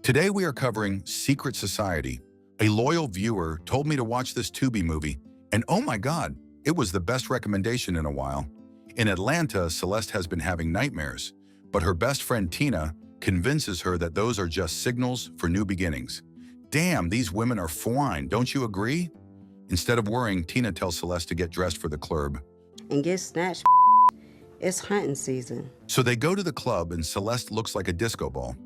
Today we are covering Secret Society. A loyal viewer told me to watch this Tubi movie, and oh my God, it was the best recommendation in a while. In Atlanta, Celeste has been having nightmares, but her best friend Tina convinces her that those are just signals for new beginnings. Damn, these women are fine, don't you agree? Instead of worrying, Tina tells Celeste to get dressed for the club. And get snatched. It's hunting season. So they go to the club and Celeste looks like a disco ball.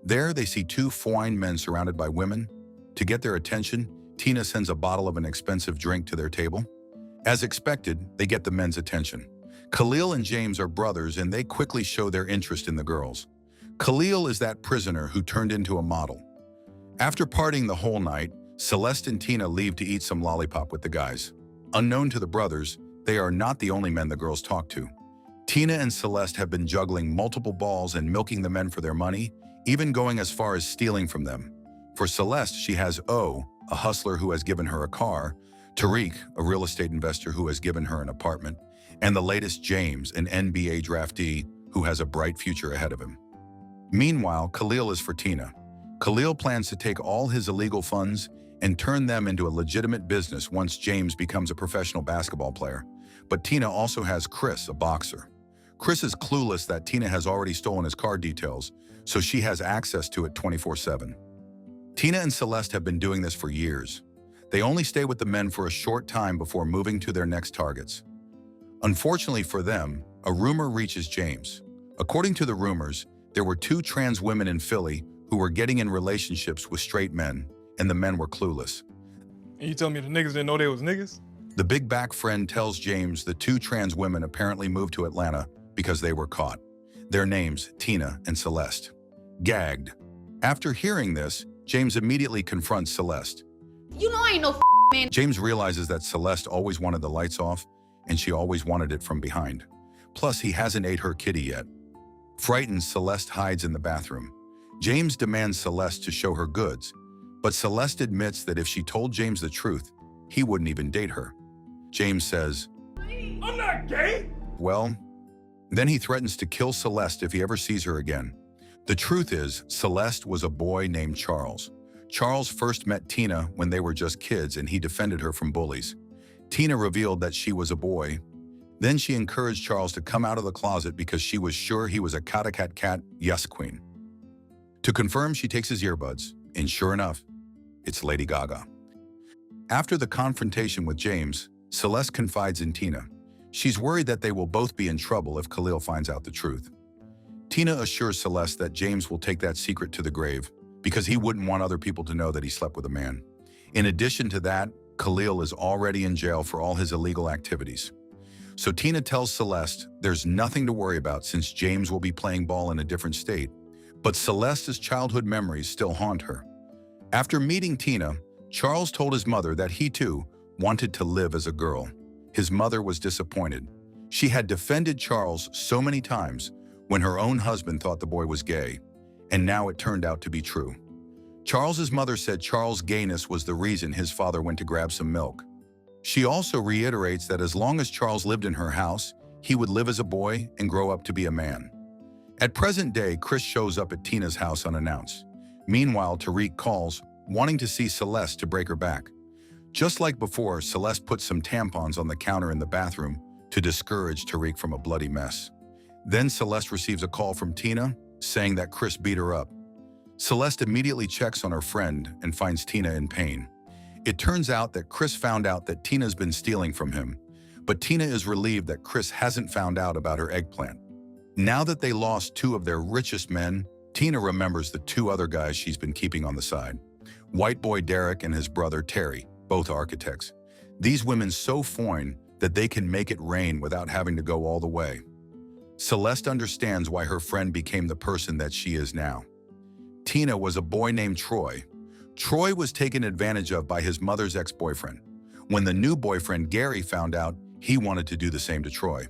There they see two fine men surrounded by women. To get their attention, Tina sends a bottle of an expensive drink to their table. As expected, they get the men's attention. Khalil and James are brothers and they quickly show their interest in the girls. Khalil is that prisoner who turned into a model. After partying the whole night, Celeste and Tina leave to eat some lollipop with the guys. Unknown to the brothers, they are not the only men the girls talk to. Tina and Celeste have been juggling multiple balls and milking the men for their money, even going as far as stealing from them. For Celeste, she has O, a hustler who has given her a car, Tariq, a real estate investor who has given her an apartment, and the latest James, an NBA draftee who has a bright future ahead of him. Meanwhile, Khalil is for Tina. Khalil plans to take all his illegal funds and turn them into a legitimate business once James becomes a professional basketball player. But Tina also has Chris, a boxer. Chris is clueless that Tina has already stolen his card details, so she has access to it 24/7. Tina and Celeste have been doing this for years. They only stay with the men for a short time before moving to their next targets. Unfortunately for them, a rumor reaches James. According to the rumors, there were two trans women in Philly who were getting in relationships with straight men, and the men were clueless. And you tell me the niggas didn't know they was niggas? The big back friend tells James the two trans women apparently moved to Atlanta because they were caught. Their names, Tina and Celeste. Gagged. After hearing this, James immediately confronts Celeste. You know I ain't no man. James realizes that Celeste always wanted the lights off, and she always wanted it from behind. Plus, he hasn't ate her kitty yet. Frightened, Celeste hides in the bathroom. James demands Celeste to show her goods, but Celeste admits that if she told James the truth, he wouldn't even date her. James says, I'm not gay! well, then he threatens to kill Celeste if he ever sees her again. The truth is, Celeste was a boy named Charles. Charles first met Tina when they were just kids and he defended her from bullies. Tina revealed that she was a boy. Then she encouraged Charles to come out of the closet because she was sure he was a cat, yes queen. To confirm, she takes his earbuds, and sure enough, it's Lady Gaga. After the confrontation with James, Celeste confides in Tina. She's worried that they will both be in trouble if Khalil finds out the truth. Tina assures Celeste that James will take that secret to the grave because he wouldn't want other people to know that he slept with a man. In addition to that, Khalil is already in jail for all his illegal activities. So Tina tells Celeste there's nothing to worry about since James will be playing ball in a different state. But Celeste's childhood memories still haunt her. After meeting Tina, Charles told his mother that he too wanted to live as a girl. His mother was disappointed. She had defended Charles so many times when her own husband thought the boy was gay, and now it turned out to be true. Charles's mother said Charles' gayness was the reason his father went to grab some milk. She also reiterates that as long as Charles lived in her house, he would live as a boy and grow up to be a man. At present day, Chris shows up at Tina's house unannounced. Meanwhile, Tariq calls, wanting to see Celeste to break her back. Just like before, Celeste puts some tampons on the counter in the bathroom to discourage Tariq from a bloody mess. Then Celeste receives a call from Tina saying that Chris beat her up. Celeste immediately checks on her friend and finds Tina in pain. It turns out that Chris found out that Tina's been stealing from him, but Tina is relieved that Chris hasn't found out about her eggplant. Now that they lost two of their richest men, Tina remembers the two other guys she's been keeping on the side. White boy Derek and his brother Terry, both architects. These women so fine that they can make it rain without having to go all the way. Celeste understands why her friend became the person that she is now. Tina was a boy named Troy. Troy was taken advantage of by his mother's ex-boyfriend. When the new boyfriend, Gary, found out, he wanted to do the same to Troy.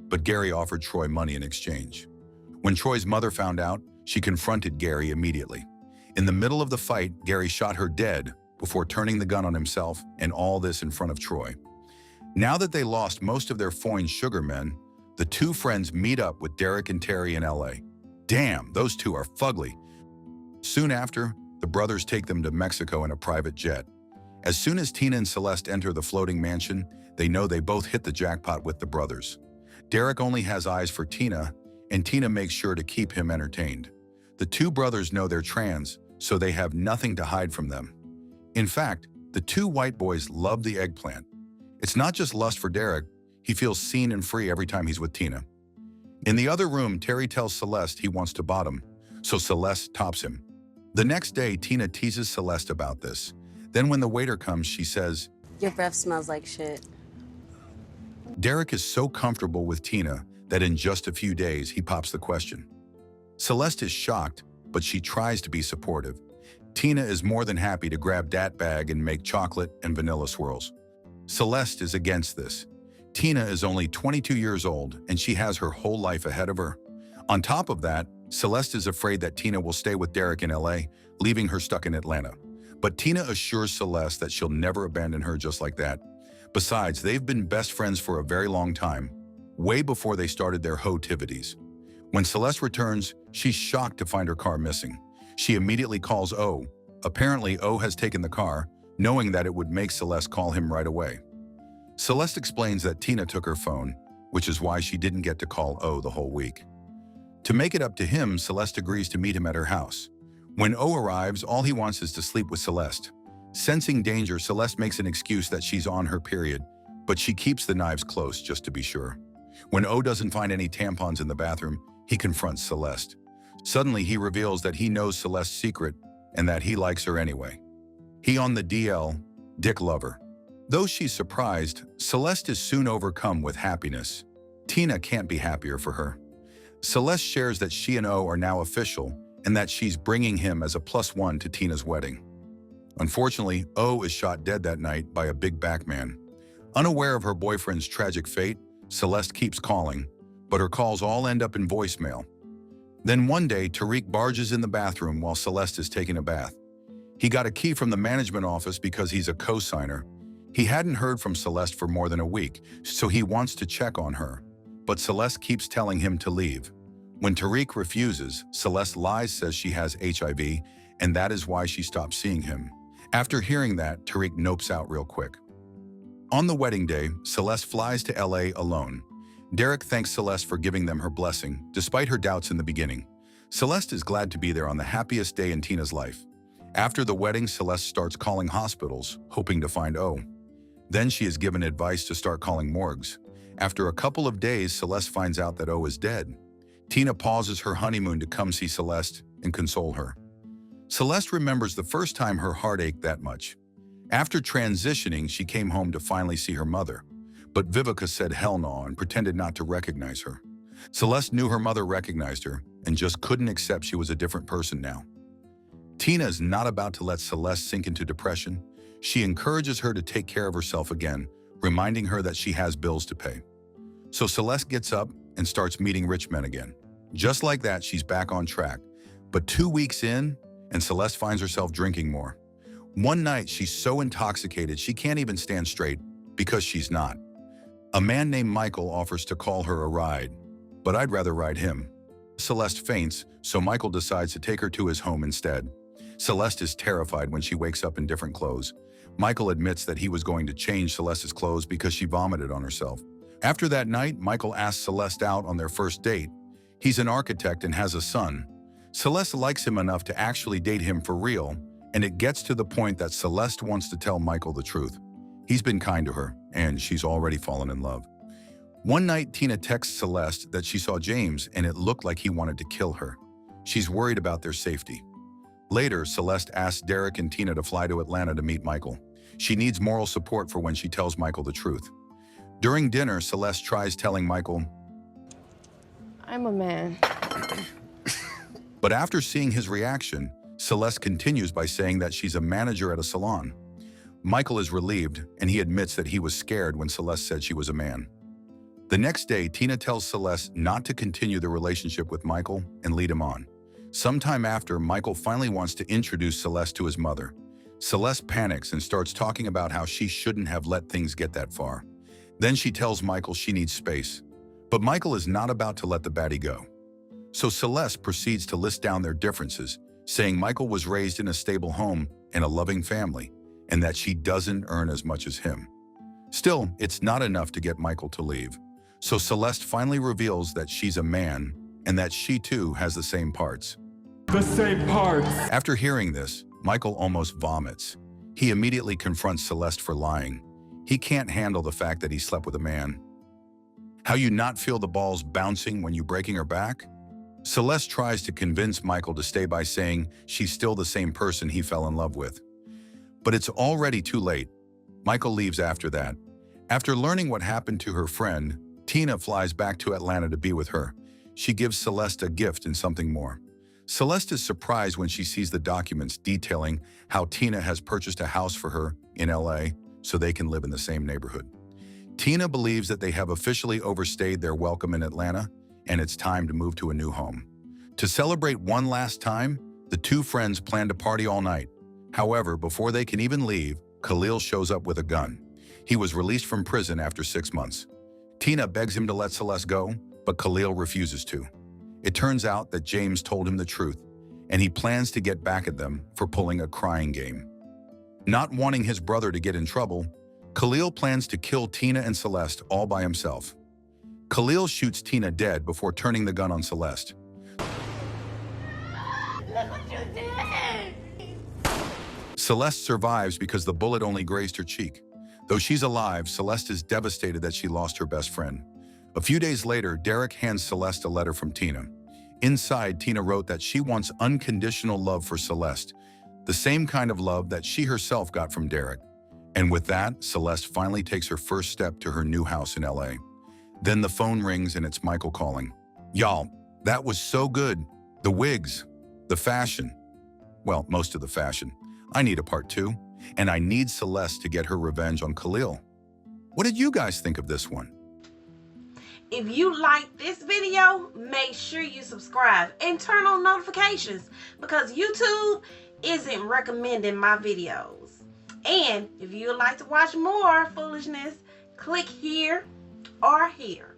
But Gary offered Troy money in exchange. When Troy's mother found out, she confronted Gary immediately. In the middle of the fight, Gary shot her dead before turning the gun on himself, and all this in front of Troy. Now that they lost most of their fine sugar men, the two friends meet up with Derek and Terry in LA. Damn, those two are fugly. Soon after, the brothers take them to Mexico in a private jet. As soon as Tina and Celeste enter the floating mansion, they know they both hit the jackpot with the brothers. Derek only has eyes for Tina, and Tina makes sure to keep him entertained. The two brothers know they're trans, so they have nothing to hide from them. In fact, the two white boys love the eggplant. It's not just lust for Derek, he feels seen and free every time he's with Tina. In the other room, Terry tells Celeste he wants to bottom, so Celeste tops him. The next day, Tina teases Celeste about this. Then when the waiter comes, she says, Your breath smells like shit. Derek is so comfortable with Tina that in just a few days, he pops the question. Celeste is shocked, but she tries to be supportive. Tina is more than happy to grab that bag and make chocolate and vanilla swirls. Celeste is against this. Tina is only 22 years old, and she has her whole life ahead of her. On top of that, Celeste is afraid that Tina will stay with Derek in LA, leaving her stuck in Atlanta. But Tina assures Celeste that she'll never abandon her just like that. Besides, they've been best friends for a very long time, way before they started their ho-tivities. When Celeste returns, she's shocked to find her car missing. She immediately calls O. Apparently, O has taken the car, knowing that it would make Celeste call him right away. Celeste explains that Tina took her phone, which is why she didn't get to call O the whole week. To make it up to him, Celeste agrees to meet him at her house. When O arrives, all he wants is to sleep with Celeste. Sensing danger, Celeste makes an excuse that she's on her period, but she keeps the knives close just to be sure. When O doesn't find any tampons in the bathroom, he confronts Celeste. Suddenly, he reveals that he knows Celeste's secret and that he likes her anyway. He on the DL, Dick lover. Though she's surprised, Celeste is soon overcome with happiness. Tina can't be happier for her. Celeste shares that she and O are now official and that she's bringing him as a +1 to Tina's wedding. Unfortunately, O is shot dead that night by a big back man. Unaware of her boyfriend's tragic fate, Celeste keeps calling, but her calls all end up in voicemail. Then one day, Tariq barges in the bathroom while Celeste is taking a bath. He got a key from the management office because he's a co-signer. He hadn't heard from Celeste for more than a week, so he wants to check on her. But Celeste keeps telling him to leave. When Tariq refuses, Celeste lies, says she has HIV, and that is why she stopped seeing him. After hearing that, Tariq nopes out real quick. On the wedding day, Celeste flies to LA alone. Derek thanks Celeste for giving them her blessing, despite her doubts in the beginning. Celeste is glad to be there on the happiest day in Tina's life. After the wedding, Celeste starts calling hospitals, hoping to find O. Then she is given advice to start calling morgues. After a couple of days, Celeste finds out that O is dead. Tina pauses her honeymoon to come see Celeste and console her. Celeste remembers the first time her heart ached that much. After transitioning, she came home to finally see her mother. But Vivica said hell no and pretended not to recognize her. Celeste knew her mother recognized her and just couldn't accept she was a different person now. Tina is not about to let Celeste sink into depression. She encourages her to take care of herself again, reminding her that she has bills to pay. So Celeste gets up and starts meeting rich men again. Just like that, she's back on track. But 2 weeks in, and Celeste finds herself drinking more. One night, she's so intoxicated she can't even stand straight because she's not. A man named Michael offers to call her a ride, but I'd rather ride him. Celeste faints, so Michael decides to take her to his home instead. Celeste is terrified when she wakes up in different clothes. Michael admits that he was going to change Celeste's clothes because she vomited on herself. After that night, Michael asks Celeste out on their first date. He's an architect and has a son. Celeste likes him enough to actually date him for real, and it gets to the point that Celeste wants to tell Michael the truth. He's been kind to her, and she's already fallen in love. One night, Tina texts Celeste that she saw James and it looked like he wanted to kill her. She's worried about their safety. Later, Celeste asks Derek and Tina to fly to Atlanta to meet Michael. She needs moral support for when she tells Michael the truth. During dinner, Celeste tries telling Michael, I'm a man. But after seeing his reaction, Celeste continues by saying that she's a manager at a salon. Michael is relieved, and he admits that he was scared when Celeste said she was a man. The next day, Tina tells Celeste not to continue the relationship with Michael and lead him on. Sometime after, Michael finally wants to introduce Celeste to his mother. Celeste panics and starts talking about how she shouldn't have let things get that far. Then she tells Michael she needs space. But Michael is not about to let the baddie go. So Celeste proceeds to list down their differences, saying Michael was raised in a stable home and a loving family, and that she doesn't earn as much as him. Still, it's not enough to get Michael to leave. So Celeste finally reveals that she's a man and that she too has the same parts. The same parts. After hearing this, Michael almost vomits. He immediately confronts Celeste for lying. He can't handle the fact that he slept with a man. How you not feel the balls bouncing when you breaking her back? Celeste tries to convince Michael to stay by saying she's still the same person he fell in love with. But it's already too late. Michael leaves after that. After learning what happened to her friend, Tina flies back to Atlanta to be with her. She gives Celeste a gift and something more. Celeste is surprised when she sees the documents detailing how Tina has purchased a house for her in LA so they can live in the same neighborhood. Tina believes that they have officially overstayed their welcome in Atlanta and it's time to move to a new home. To celebrate one last time, the two friends plan to party all night. However, before they can even leave, Khalil shows up with a gun. He was released from prison after 6 months. Tina begs him to let Celeste go, but Khalil refuses to. It turns out that James told him the truth, and he plans to get back at them for pulling a crying game. Not wanting his brother to get in trouble, Khalil plans to kill Tina and Celeste all by himself. Khalil shoots Tina dead before turning the gun on Celeste. Look what you did! Celeste survives because the bullet only grazed her cheek. Though she's alive, Celeste is devastated that she lost her best friend. A few days later, Derek hands Celeste a letter from Tina. Inside, Tina wrote that she wants unconditional love for Celeste, the same kind of love that she herself got from Derek. And with that, Celeste finally takes her first step to her new house in LA. Then the phone rings and it's Michael calling. Y'all, that was so good. The wigs, the fashion. Well, most of the fashion. I need a part 2, and I need Celeste to get her revenge on Khalil. What did you guys think of this one? If you like this video, make sure you subscribe and turn on notifications because YouTube isn't recommending my videos. And if you would like to watch more foolishness, click here or here.